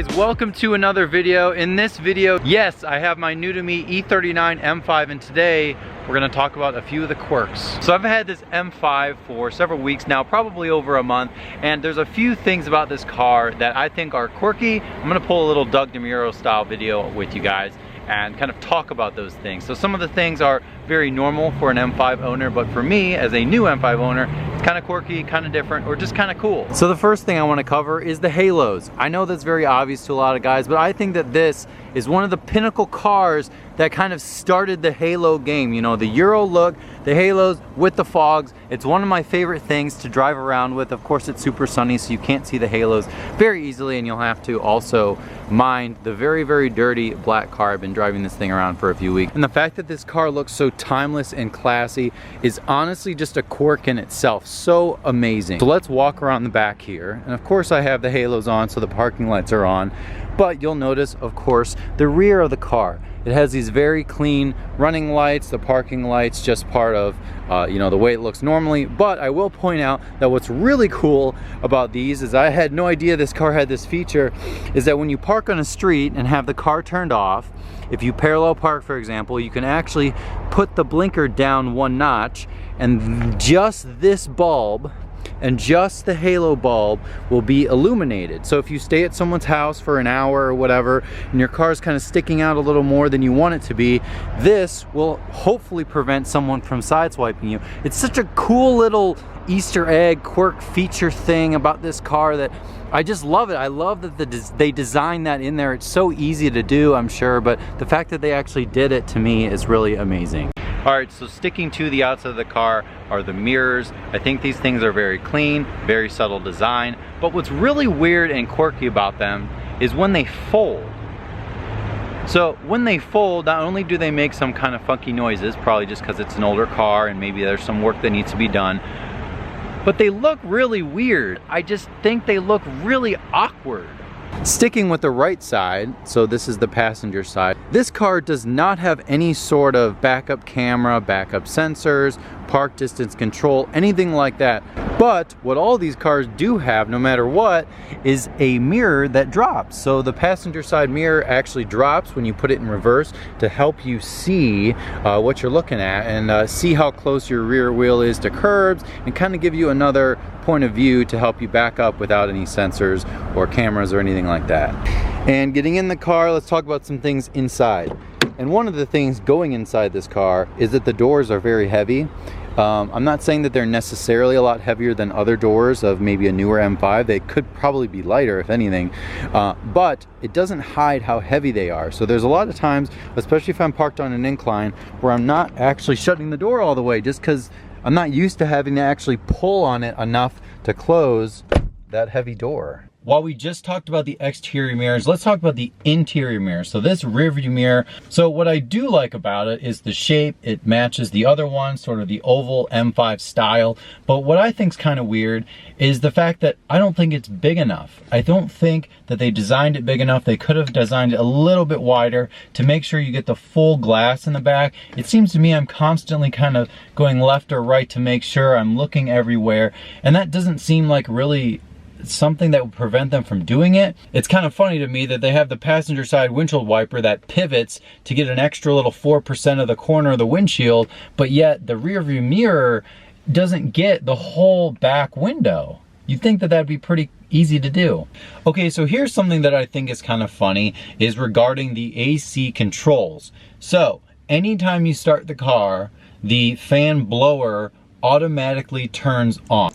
guys, welcome to another video. In this video, yes, I have my new to me E39 M5, and today we're gonna talk about a few of the quirks. So I've had this M5 for several weeks now, probably over a month, and there's a few things about this car that I think are quirky. I'm gonna pull a little Doug DeMuro style video with you guys and kind of talk about those things. So some of the things are very normal for an M5 owner, but for me as a new M5 owner, it's kind of quirky, kind of different, or just kind of cool. So the first thing I want to cover is the halos. I know that's very obvious to a lot of guys, but I think that this is one of the pinnacle cars that kind of started the halo game. You know, the Euro look, the halos with the fogs. It's one of my favorite things to drive around with. Of course, it's super sunny, so you can't see the halos very easily, and you'll have to also mind the very, very dirty black car. I've been driving this thing around for a few weeks. And the fact that this car looks so timeless and classy is honestly just a quirk in itself. So amazing. So let's walk around the back here. And of course I have the halos on, so the parking lights are on. But you'll notice, of course, the rear of the car. It has these very clean running lights, the parking lights just part of you know, the way it looks normally. But I will point out that what's really cool about these is I had no idea this car had this feature, is that when you park on a street and have the car turned off, if you parallel park, for example, you can actually put the blinker down one notch, and just this bulb and just the halo bulb will be illuminated. So if you stay at someone's house for an hour or whatever, and your car's kind of sticking out a little more than you want it to be, this will hopefully prevent someone from sideswiping you. It's such a cool little Easter egg quirk feature thing about this car that I just love it. I love that they designed that in there. It's so easy to do, I'm sure, but the fact that they actually did it, to me, is really amazing. Alright, so sticking to the outside of the car are the mirrors. I think these things are very clean, very subtle design, but what's really weird and quirky about them is when they fold. So when they fold, not only do they make some kind of funky noises, probably just because it's an older car and maybe there's some work that needs to be done, but they look really weird. I just think they look really awkward. Sticking with the right side, so this is the passenger side, this car does not have any sort of backup camera, backup sensors, park distance control, anything like that. But what all these cars do have, no matter what, is a mirror that drops. So the passenger side mirror actually drops when you put it in reverse to help you see what you're looking at and see how close your rear wheel is to curbs, and kind of give you another point of view to help you back up without any sensors or cameras or anything like that. And getting in the car, let's talk about some things inside. And one of the things going inside this car is that the doors are very heavy. I'm not saying that they're necessarily a lot heavier than other doors of maybe a newer M5. They could probably be lighter, if anything, but it doesn't hide how heavy they are. So there's a lot of times, especially if I'm parked on an incline, where I'm not actually shutting the door all the way just because I'm not used to having to actually pull on it enough to close that heavy door. While we just talked about the exterior mirrors, let's talk about the interior mirror. So this rear view mirror, so what I do like about it is the shape. It matches the other one, sort of the oval M5 style. But what I think is kind of weird is the fact that I don't think it's big enough. I don't think that they designed it big enough. They could have designed it a little bit wider to make sure you get the full glass in the back. It seems to me I'm constantly kind of going left or right to make sure I'm looking everywhere. And that doesn't seem like really something that would prevent them from doing it. It's kind of funny to me that they have the passenger side windshield wiper that pivots to get an extra little 4% of the corner of the windshield, but yet the rear view mirror doesn't get the whole back window. You'd think that that'd be pretty easy to do. Okay, so here's something that I think is kind of funny, is regarding the AC controls. So anytime you start the car, the fan blower automatically turns on.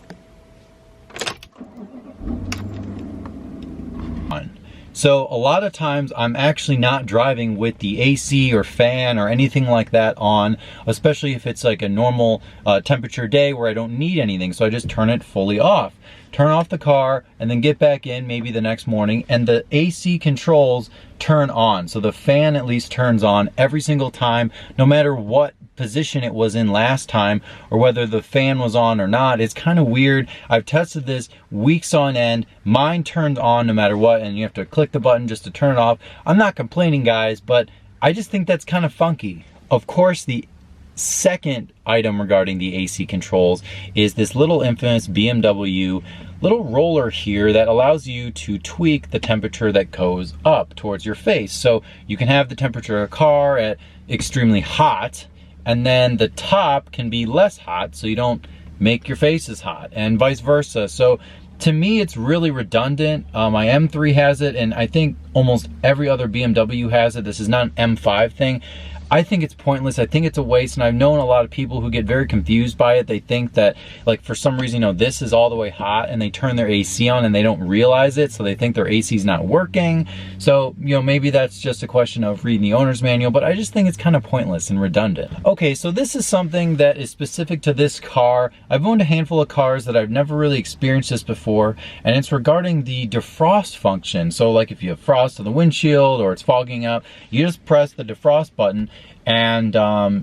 So a lot of times I'm actually not driving with the AC or fan or anything like that on, especially if it's like a normal temperature day where I don't need anything. So I just turn it fully off. Turn off the car and then get back in maybe the next morning, and the AC controls turn on. So the fan at least turns on every single time, no matter what position it was in last time or whether the fan was on or not. It's kind of weird. I've tested this weeks on end. Mine turned on no matter what, and you have to click the button just to turn it off. I'm not complaining, guys, but I just think that's kind of funky. Of course, the second item regarding the AC controls is this little infamous BMW little roller here that allows you to tweak the temperature that goes up towards your face. So you can have the temperature of a car at extremely hot, and then the top can be less hot so you don't make your face as hot, and vice versa. So to me, it's really redundant. My M3 has it, and I think almost every other BMW has it. This is not an M5 thing. I think it's pointless. I think it's a waste, and I've known a lot of people who get very confused by it. They think that, like, for some reason, you know, this is all the way hot, and they turn their AC on and they don't realize it, so they think their AC is not working. So, you know, maybe that's just a question of reading the owner's manual, but I just think it's kind of pointless and redundant. Okay, so this is something that is specific to this car. I've owned a handful of cars that I've never really experienced this before, and it's regarding the defrost function. So, like, if you have frost on the windshield or it's fogging up, you just press the defrost button, and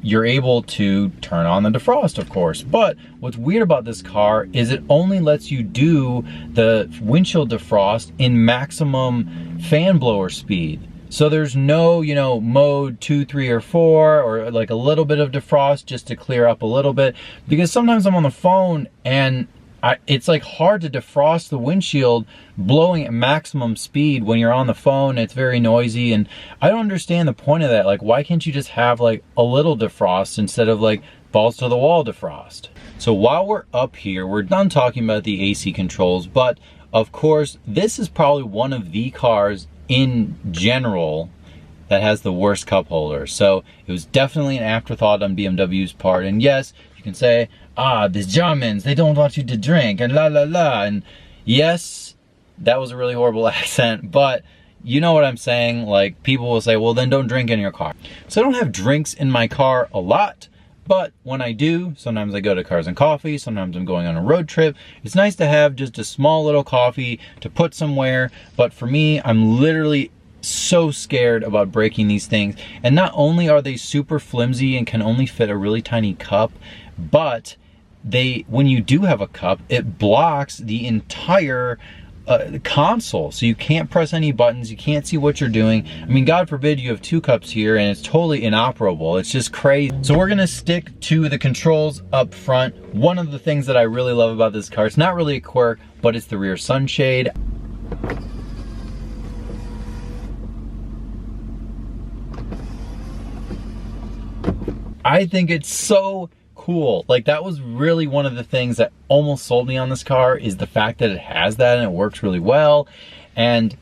you're able to turn on the defrost, of course. But what's weird about this car is it only lets you do the windshield defrost in maximum fan blower speed. So there's no, you know, mode 2, 3, or 4, or like a little bit of defrost just to clear up a little bit. Because sometimes I'm on the phone and it's like hard to defrost the windshield blowing at maximum speed when you're on the phone. It's very noisy, and I don't understand the point of that. Like, why can't you just have like a little defrost instead of like balls to the wall defrost? So while we're up here, we're done talking about the AC controls, but of course, this is probably one of the cars in general that has the worst cup holder. So it was definitely an afterthought on BMW's part. And yes, you can say, these Germans, they don't want you to drink, and la la la. And yes, that was a really horrible accent, but you know what I'm saying. Like, people will say, well, then don't drink in your car. So I don't have drinks in my car a lot, but when I do, sometimes I go to Cars and Coffee, sometimes I'm going on a road trip. It's nice to have just a small little coffee to put somewhere. But for me, I'm literally so scared about breaking these things. And not only are they super flimsy and can only fit a really tiny cup, but when you do have a cup, it blocks the entire console. So you can't press any buttons, you can't see what you're doing. I mean, God forbid you have two cups here and it's totally inoperable. It's just crazy. So we're gonna stick to the controls up front. One of the things that I really love about this car, it's not really a quirk, but it's the rear sunshade. I think it's so cool. Like, that was really one of the things that almost sold me on this car, is the fact that it has that and it works really well. And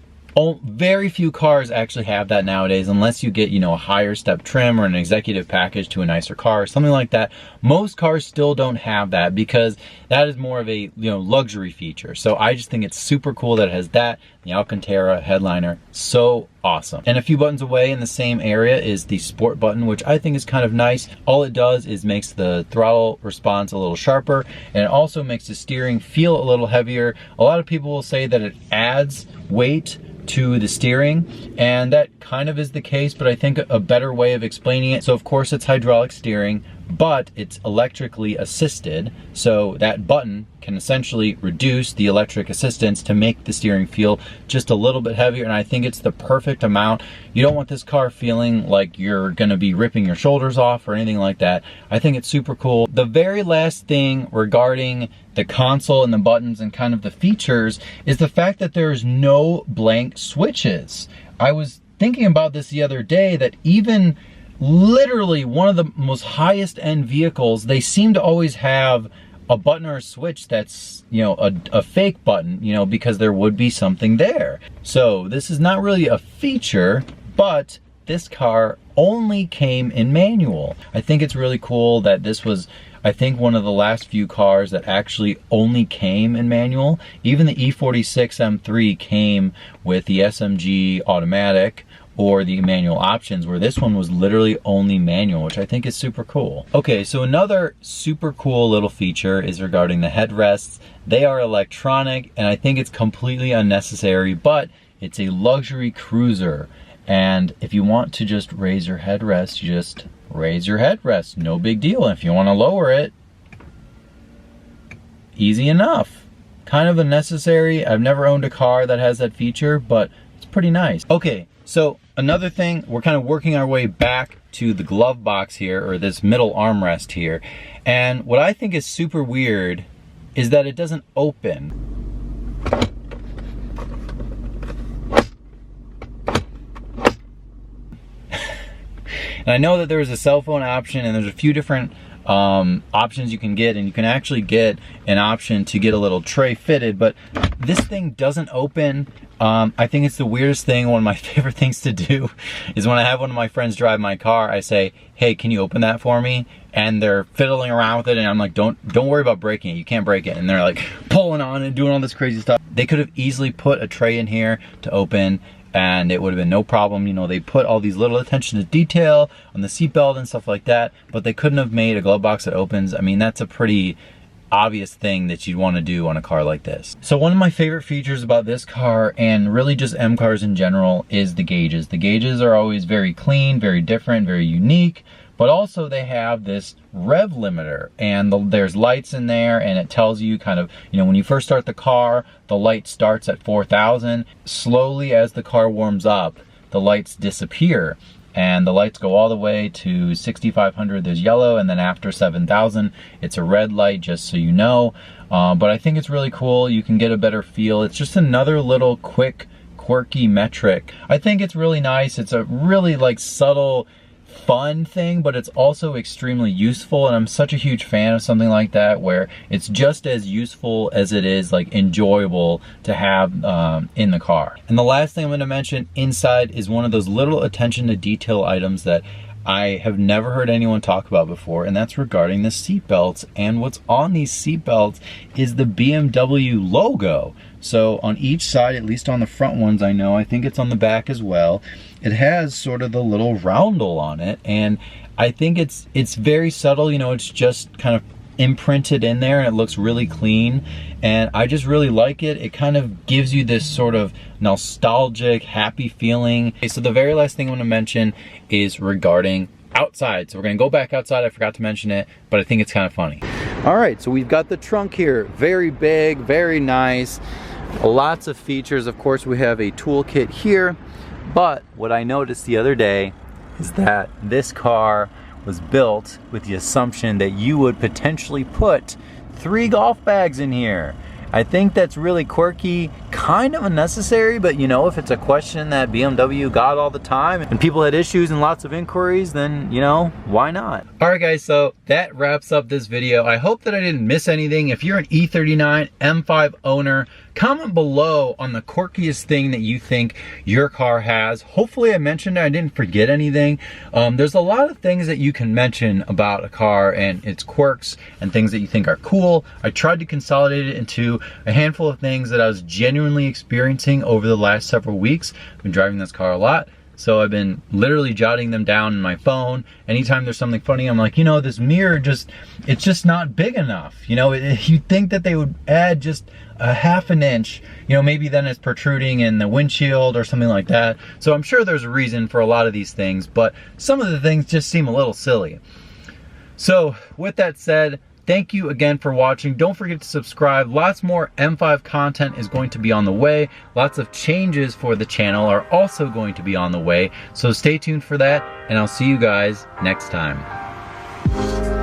very few cars actually have that nowadays, unless you get, you know, a higher step trim or an executive package to a nicer car or something like that. Most cars still don't have that because that is more of a, you know, luxury feature. So I just think it's super cool that it has that. The Alcantara headliner, so awesome. And a few buttons away in the same area is the sport button, which I think is kind of nice. All it does is makes the throttle response a little sharper, and it also makes the steering feel a little heavier. A lot of people will say that it adds weight to the steering, and that kind of is the case, but I think a better way of explaining it, so of course it's hydraulic steering, but it's electrically assisted, so that button can essentially reduce the electric assistance to make the steering feel just a little bit heavier, and I think it's the perfect amount. You don't want this car feeling like you're gonna be ripping your shoulders off or anything like that. I think it's super cool. The very last thing regarding the console and the buttons and kind of the features is the fact that there's no blank switches. I was thinking about this the other day, that even literally one of the most highest end vehicles, they seem to always have a button or a switch that's, you know, a fake button, you know, because there would be something there. So this is not really a feature, but this car only came in manual. I think it's really cool that this was, I think, one of the last few cars that actually only came in manual. Even the E39 M5 came with the SMG automatic or the manual options, where this one was literally only manual, which I think is super cool. Okay, so another super cool little feature is regarding the headrests. They are electronic, and I think it's completely unnecessary, but it's a luxury cruiser. And if you want to just raise your headrest, you just raise your headrest, no big deal. And if you want to lower it, easy enough. Kind of unnecessary. I've never owned a car that has that feature, but it's pretty nice. Okay, so another thing, we're kind of working our way back to the glove box here, or this middle armrest here. And what I think is super weird is that it doesn't open. And I know that there is a cell phone option, and there's a few different options you can get, and you can actually get an option to get a little tray fitted, but this thing doesn't open. I think it's the weirdest thing. One of my favorite things to do is when I have one of my friends drive my car, I say, hey, can you open that for me? And they're fiddling around with it, and I'm like, don't worry about breaking it, you can't break it. And they're like pulling on it, doing all this crazy stuff. They could have easily put a tray in here to open, and it would have been no problem. You know, they put all these little attention to detail on the seatbelt and stuff like that, but they couldn't have made a glove box that opens. I mean, that's a pretty obvious thing that you'd want to do on a car like this. So one of my favorite features about this car, and really just M cars in general, is the gauges. The gauges are always very clean, very different, very unique, but also they have this rev limiter, and there's lights in there, and it tells you kind of, you know, when you first start the car, the light starts at 4,000. Slowly as the car warms up, the lights disappear, and the lights go all the way to 6,500, there's yellow, and then after 7,000, it's a red light, just so you know. But I think it's really cool. You can get a better feel. It's just another little quick, quirky metric. I think it's really nice. It's a really like subtle, fun thing, but it's also extremely useful, and I'm such a huge fan of something like that, where it's just as useful as it is like enjoyable to have in the car. And the last thing I'm going to mention inside is one of those little attention to detail items that I have never heard anyone talk about before, and that's regarding the seat belts. And what's on these seat belts is the BMW logo. So on each side, at least on the front ones, I think it's on the back as well, it has sort of the little roundel on it, and I think it's very subtle. You know, it's just kind of imprinted in there, and it looks really clean, and I just really like it. It kind of gives you this sort of nostalgic, happy feeling. Okay, so the very last thing I want to mention is regarding outside. So we're gonna go back outside. I forgot to mention it, but I think it's kind of funny. All right, so we've got the trunk here. Very big, very nice. Lots of features. Of course, we have a toolkit here, but what I noticed the other day is that this car was built with the assumption that you would potentially put 3 golf bags in here. I think that's really quirky, kind of unnecessary, but you know, if it's a question that BMW got all the time and people had issues and lots of inquiries, then you know, why not? All right guys, so that wraps up this video. I hope that I didn't miss anything. If you're an E39 M5 owner, comment below on the quirkiest thing that you think your car has. Hopefully I mentioned it, I didn't forget anything. There's a lot of things that you can mention about a car and its quirks and things that you think are cool. I tried to consolidate it into a handful of things that I was genuinely experiencing over the last several weeks. I've been driving this car a lot, so I've been literally jotting them down in my phone. Anytime there's something funny, I'm like, you know, this mirror it's just not big enough. You know, you'd think that they would add just a ½ an inch, you know, maybe then it's protruding in the windshield or something like that. So I'm sure there's a reason for a lot of these things, but some of the things just seem a little silly. So with that said, thank you again for watching. Don't forget to subscribe. Lots more M5 content is going to be on the way. Lots of changes for the channel are also going to be on the way. So stay tuned for that, and I'll see you guys next time.